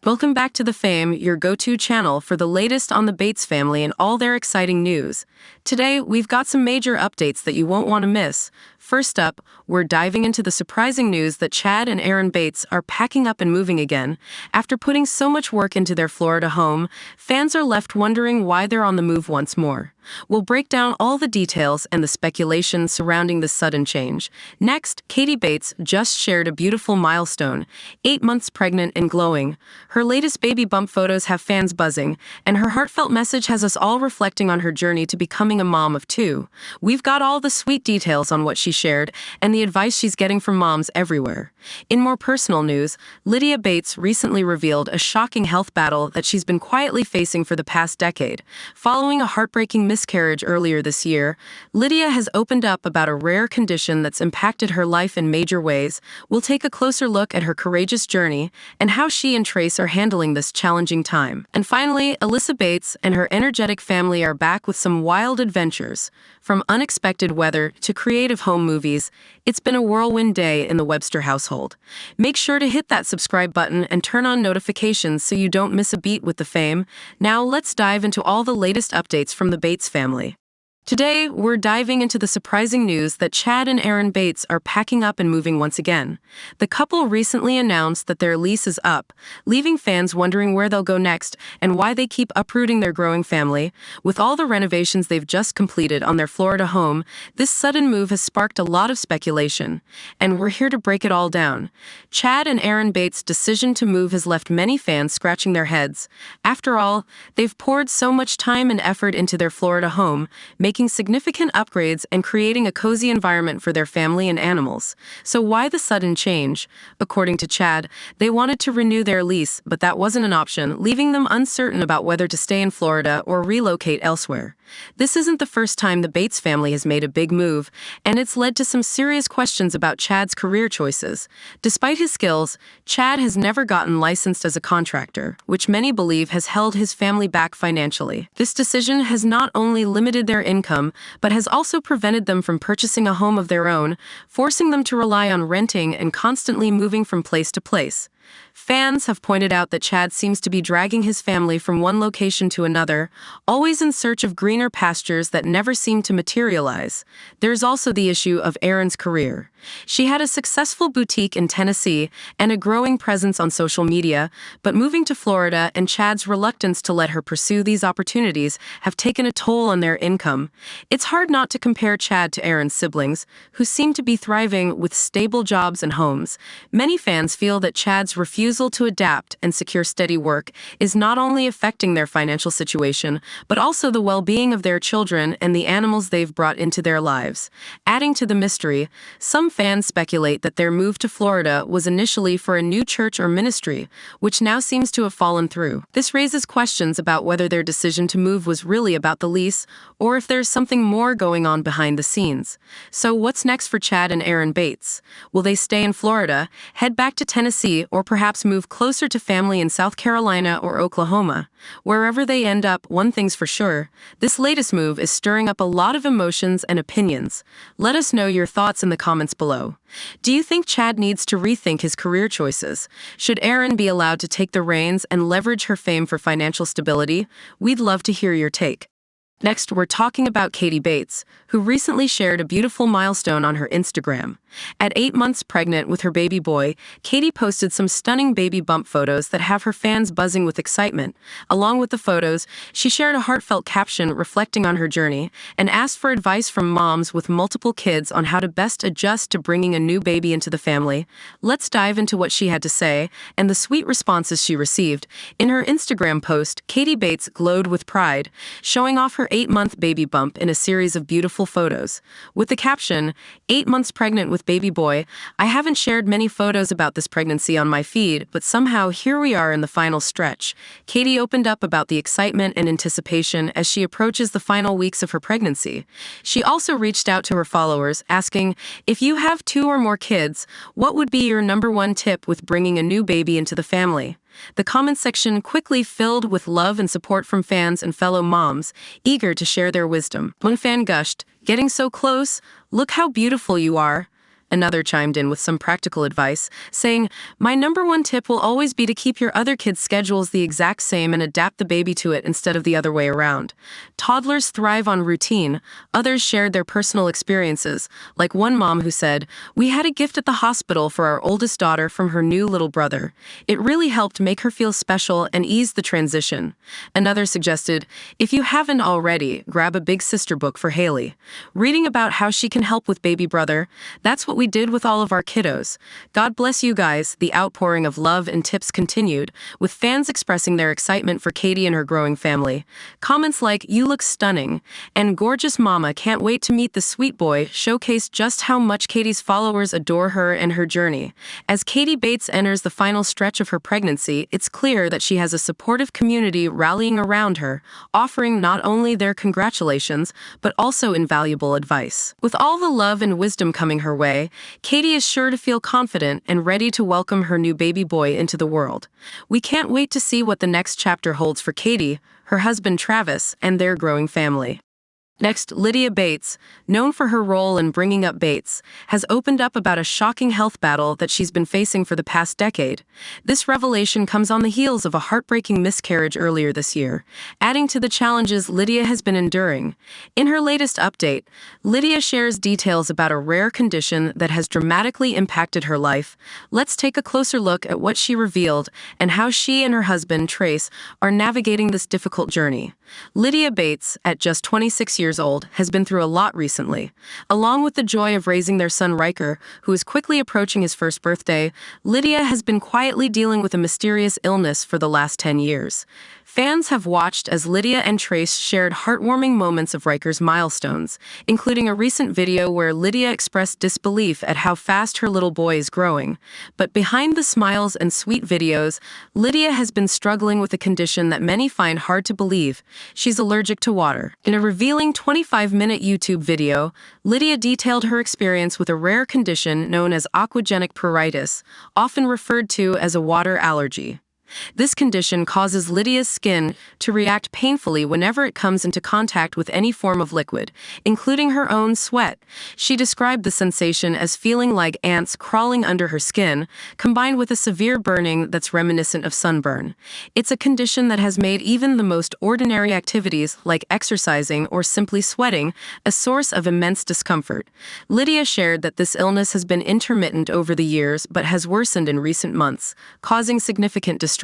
Welcome back to The Fame, your go-to channel for the latest on the Bates family and all their exciting news. Today, we've got some major updates that you won't want to miss. First up, we're diving into the surprising news that Chad and Erin Bates are packing up and moving again. After putting so much work into their Florida home, fans are left wondering why they're on the move once more. We'll break down all the details and the speculation surrounding this sudden change. Next, Katie Bates just shared a beautiful milestone, 8 months pregnant and glowing. Her latest baby bump photos have fans buzzing, and her heartfelt message has us all reflecting on her journey to becoming a mom of two. We've got all the sweet details on what she shared and the advice she's getting from moms everywhere. In more personal news, Lydia Bates recently revealed a shocking health battle that she's been quietly facing for the past decade. Following a heartbreaking miscarriage earlier this year, Lydia has opened up about a rare condition that's impacted her life in major ways. We'll take a closer look at her courageous journey and how she and Trace are handling this challenging time. And finally, Alyssa Bates and her energetic family are back with some wild adventures. From unexpected weather to creative home movies, it's been a whirlwind day in the Webster household. Make sure to hit that subscribe button and turn on notifications so you don't miss a beat with The Fame. Now let's dive into all the latest updates from the Bates family. Today, we're diving into the surprising news that Chad and Erin Bates are packing up and moving once again. The couple recently announced that their lease is up, leaving fans wondering where they'll go next and why they keep uprooting their growing family. With all the renovations they've just completed on their Florida home, this sudden move has sparked a lot of speculation, and we're here to break it all down. Chad and Erin Bates' decision to move has left many fans scratching their heads. After all, they've poured so much time and effort into their Florida home, making significant upgrades and creating a cozy environment for their family and animals. So why the sudden change? According to Chad, they wanted to renew their lease, but that wasn't an option, leaving them uncertain about whether to stay in Florida or relocate elsewhere. This isn't the first time the Bates family has made a big move, and it's led to some serious questions about Chad's career choices. Despite his skills, Chad has never gotten licensed as a contractor, which many believe has held his family back financially. This decision has not only limited their income, but has also prevented them from purchasing a home of their own, forcing them to rely on renting and constantly moving from place to place. Fans have pointed out that Chad seems to be dragging his family from one location to another, always in search of greener pastures that never seem to materialize. There's also the issue of Erin's career. She had a successful boutique in Tennessee and a growing presence on social media, but moving to Florida and Chad's reluctance to let her pursue these opportunities have taken a toll on their income. It's hard not to compare Chad to Erin's siblings, who seem to be thriving with stable jobs and homes. Many fans feel that Chad's refusal to adapt and secure steady work is not only affecting their financial situation, but also the well-being of their children and the animals they've brought into their lives. Adding to the mystery, some fans speculate that their move to Florida was initially for a new church or ministry, which now seems to have fallen through. This raises questions about whether their decision to move was really about the lease, or if there's something more going on behind the scenes. So what's next for Chad and Erin Bates? Will they stay in Florida, head back to Tennessee, or perhaps move closer to family in South Carolina or Oklahoma? Wherever they end up, one thing's for sure: this latest move is stirring up a lot of emotions and opinions. Let us know your thoughts in the comments below. Do you think Chad needs to rethink his career choices? Should Erin be allowed to take the reins and leverage her fame for financial stability? We'd love to hear your take. Next, we're talking about Katie Bates, who recently shared a beautiful milestone on her Instagram. At 8 months pregnant with her baby boy, Katie posted some stunning baby bump photos that have her fans buzzing with excitement. Along with the photos, she shared a heartfelt caption reflecting on her journey and asked for advice from moms with multiple kids on how to best adjust to bringing a new baby into the family. Let's dive into what she had to say and the sweet responses she received. In her Instagram post, Katie Bates glowed with pride, showing off her 8-month baby bump in a series of beautiful photos. With the caption, "8 months pregnant with baby boy, I haven't shared many photos about this pregnancy on my feed, but somehow here we are in the final stretch." Katie opened up about the excitement and anticipation as she approaches the final weeks of her pregnancy. She also reached out to her followers, asking, "If you have 2 or more kids, what would be your #1 tip with bringing a new baby into the family?" The comment section quickly filled with love and support from fans and fellow moms, eager to share their wisdom. One fan gushed, "Getting so close? Look how beautiful you are." Another chimed in with some practical advice, saying, "My number one tip will always be to keep your other kids' schedules the exact same and adapt the baby to it instead of the other way around." Toddlers thrive on routine. Others shared their personal experiences, like one mom who said, "We had a gift at the hospital for our oldest daughter from her new little brother. It really helped make her feel special and ease the transition." Another suggested, "If you haven't already, grab a big sister book for Haley. Reading about how she can help with baby brother, that's what we did with all of our kiddos." God bless you guys. The outpouring of love and tips continued, with fans expressing their excitement for Katie and her growing family. Comments like, "You look stunning," and "Gorgeous mama, can't wait to meet the sweet boy," showcased just how much Katie's followers adore her and her journey. As Katie Bates enters the final stretch of her pregnancy, it's clear that she has a supportive community rallying around her, offering not only their congratulations, but also invaluable advice. With all the love and wisdom coming her way, Katie is sure to feel confident and ready to welcome her new baby boy into the world. We can't wait to see what the next chapter holds for Katie, her husband Travis, and their growing family. Next, Lydia Bates, known for her role in Bringing Up Bates, has opened up about a shocking health battle that she's been facing for the past decade. This revelation comes on the heels of a heartbreaking miscarriage earlier this year, adding to the challenges Lydia has been enduring. In her latest update, Lydia shares details about a rare condition that has dramatically impacted her life. Let's take a closer look at what she revealed and how she and her husband, Trace, are navigating this difficult journey. Lydia Bates, at just 26 years old, has been through a lot recently. Along with the joy of raising their son Riker, who is quickly approaching his first birthday, Lydia has been quietly dealing with a mysterious illness for the last 10 years. Fans have watched as Lydia and Trace shared heartwarming moments of Riker's milestones, including a recent video where Lydia expressed disbelief at how fast her little boy is growing. But behind the smiles and sweet videos, Lydia has been struggling with a condition that many find hard to believe. She's allergic to water. In a revealing 25-minute YouTube video, Lydia detailed her experience with a rare condition known as aquagenic pruritus, often referred to as a water allergy. This condition causes Lydia's skin to react painfully whenever it comes into contact with any form of liquid, including her own sweat. She described the sensation as feeling like ants crawling under her skin, combined with a severe burning that's reminiscent of sunburn. It's a condition that has made even the most ordinary activities, like exercising or simply sweating, a source of immense discomfort. Lydia shared that this illness has been intermittent over the years but has worsened in recent months, causing significant distress.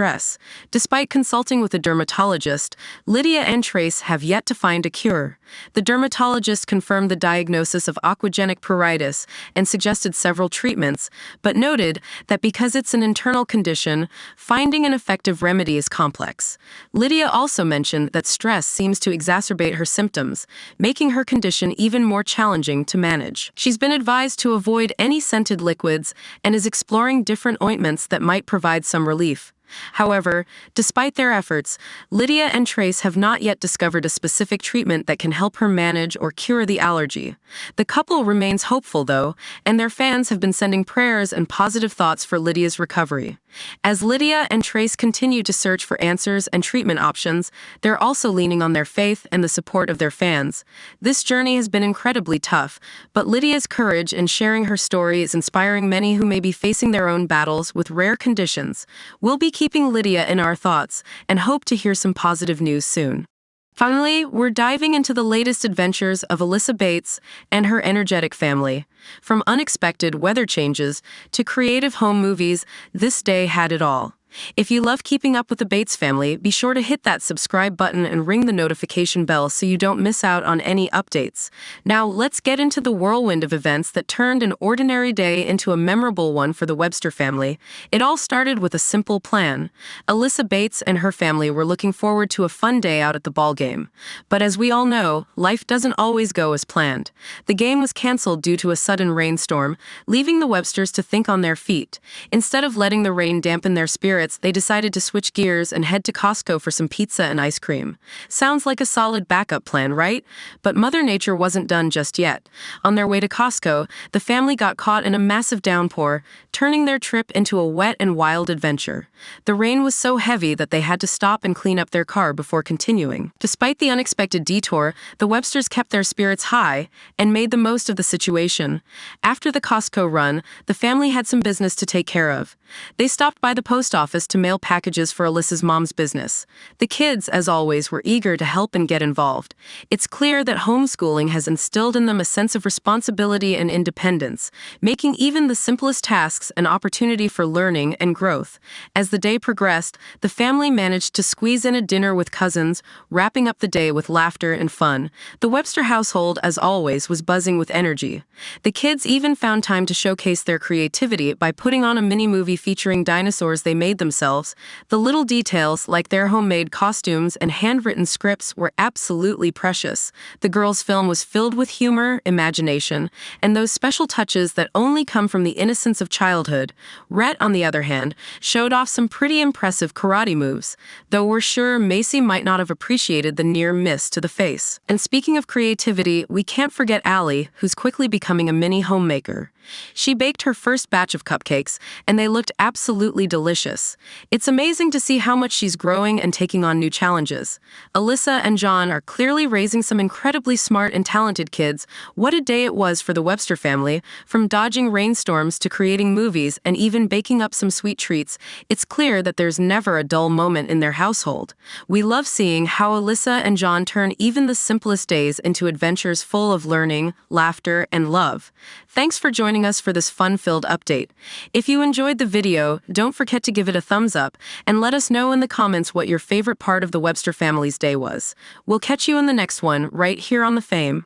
Despite consulting with a dermatologist, Lydia and Trace have yet to find a cure. The dermatologist confirmed the diagnosis of aquagenic pruritus and suggested several treatments, but noted that because it's an internal condition, finding an effective remedy is complex. Lydia also mentioned that stress seems to exacerbate her symptoms, making her condition even more challenging to manage. She's been advised to avoid any scented liquids and is exploring different ointments that might provide some relief. However, despite their efforts, Lydia and Trace have not yet discovered a specific treatment that can help her manage or cure the allergy. The couple remains hopeful, though, and their fans have been sending prayers and positive thoughts for Lydia's recovery. As Lydia and Trace continue to search for answers and treatment options, they're also leaning on their faith and the support of their fans. This journey has been incredibly tough, but Lydia's courage in sharing her story is inspiring many who may be facing their own battles with rare conditions. We'll be keeping Lydia in our thoughts and hope to hear some positive news soon. Finally, we're diving into the latest adventures of Alyssa Bates and her energetic family. From unexpected weather changes to creative home movies, this day had it all. If you love keeping up with the Bates family, be sure to hit that subscribe button and ring the notification bell so you don't miss out on any updates. Now, let's get into the whirlwind of events that turned an ordinary day into a memorable one for the Webster family. It all started with a simple plan. Alyssa Bates and her family were looking forward to a fun day out at the ball game. But as we all know, life doesn't always go as planned. The game was canceled due to a sudden rainstorm, leaving the Websters to think on their feet. Instead of letting the rain dampen their spirits, spirits, they decided to switch gears and head to Costco for some pizza and ice cream. Sounds like a solid backup plan, right? But Mother Nature wasn't done just yet. On their way to Costco, the family got caught in a massive downpour, turning their trip into a wet and wild adventure. The rain was so heavy that they had to stop and clean up their car before continuing. Despite the unexpected detour, the Websters kept their spirits high and made the most of the situation. After the Costco run, the family had some business to take care of. They stopped by the post office to mail packages for Alyssa's mom's business. The kids, as always, were eager to help and get involved. It's clear that homeschooling has instilled in them a sense of responsibility and independence, making even the simplest tasks an opportunity for learning and growth. As the day progressed, the family managed to squeeze in a dinner with cousins, wrapping up the day with laughter and fun. The Webster household, as always, was buzzing with energy. The kids even found time to showcase their creativity by putting on a mini-movie featuring dinosaurs they made themselves. The little details, like their homemade costumes and handwritten scripts, were absolutely precious. The girls' film was filled with humor, imagination, and those special touches that only come from the innocence of childhood. Rhett, on the other hand, showed off some pretty impressive karate moves, though we're sure Macy might not have appreciated the near miss to the face. And speaking of creativity, we can't forget Allie, who's quickly becoming a mini homemaker. She baked her first batch of cupcakes, and they looked absolutely delicious. It's amazing to see how much she's growing and taking on new challenges. Alyssa and John are clearly raising some incredibly smart and talented kids. What a day it was for the Webster family, from dodging rainstorms to creating movies and even baking up some sweet treats. It's clear that there's never a dull moment in their household. We love seeing how Alyssa and John turn even the simplest days into adventures full of learning, laughter, and love. Thanks for joining us for this fun-filled update. If you enjoyed the video, don't forget to give it a thumbs up and let us know in the comments what your favorite part of the Webster family's day was. We'll catch you in the next one, right here on The Fame.